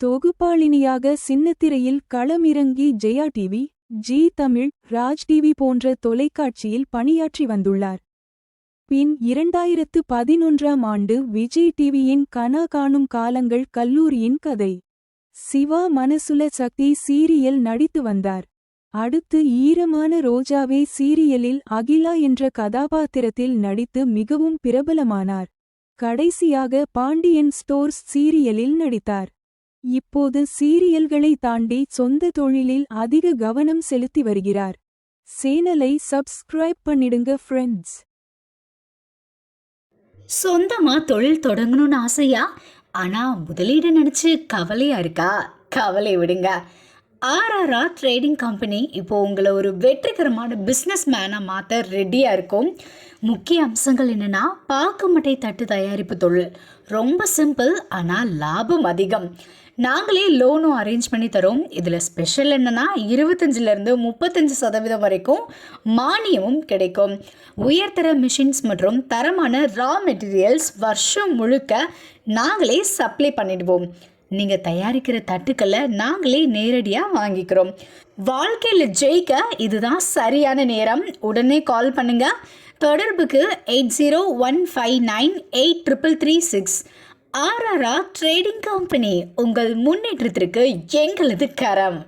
தொகுப்பாளினியாக சின்னத்திரையில் களமிறங்கி ஜெயா டிவி, ஜீ தமிழ், ராஜ் டிவி போன்ற தொலைக்காட்சியில் பணியாற்றி வந்துள்ளார். பின் 2011ஆம் ஆண்டு விஜய் டிவியின் கனா காணும் காலங்கள் கல்லூரியின் கதை, சிவா மனசுல சக்தி சீரியல் நடித்து வந்தார். அடுத்து ஈரமான ரோஜாவே சீரியலில் அகிலா என்ற கதாபாத்திரத்தில் நடித்து மிகவும் பிரபலமானார். கடைசியாக பாண்டியன் ஸ்டோர்ஸ் சீரியலில் நடித்தார். இப்போது சீரியல்களை தாண்டி சொந்த தொழிலில் அதிக கவனம் செலுத்தி வருகிறார். சேனலை சப்ஸ்கிரைப் பண்ணிடுங்க ஃப்ரெண்ட்ஸ். சொந்தமா தொழில் தொடங்கணும்னு ஆசையா? ஆனா முதலீடு நினைச்சு கவலையா இருக்கா? கவலை விடுங்க. ஆர்ஆர்ஆர் ட்ரேடிங் கம்பெனி இப்போ உங்களை ஒரு வெற்றிகரமான பிஸ்னஸ் மேனாக மாற்ற ரெடியாக இருக்கும். முக்கிய அம்சங்கள் என்னென்னா, பாக்குமட்டை தட்டு தயாரிப்பு தொழில் ரொம்ப சிம்பிள், ஆனால் லாபம் அதிகம். நாங்களே லோனும் அரேஞ்ச் பண்ணி தரோம். இதில் ஸ்பெஷல் என்னென்னா 25% 35% வரைக்கும் மானியமும் கிடைக்கும். உயர்தர மிஷின்ஸ் மற்றும் தரமான ரா மெட்டீரியல்ஸ் வருஷம் முழுக்க நாங்களே சப்ளை பண்ணிடுவோம். நீங்கள் தயாரிக்கிற தட்டுக்களை நாங்களே நேரடியாக வாங்கிக்கிறோம். வாழ்க்கையில் ஜெயிக்க இதுதான் சரியான நேரம். உடனே கால் பண்ணுங்க. தொடர்புக்கு 8015983336. ஆர்ஆர்ஆர் ட்ரேடிங் கம்பெனி, உங்கள் முன்னேற்றத்திற்கு எங்களது கரம்.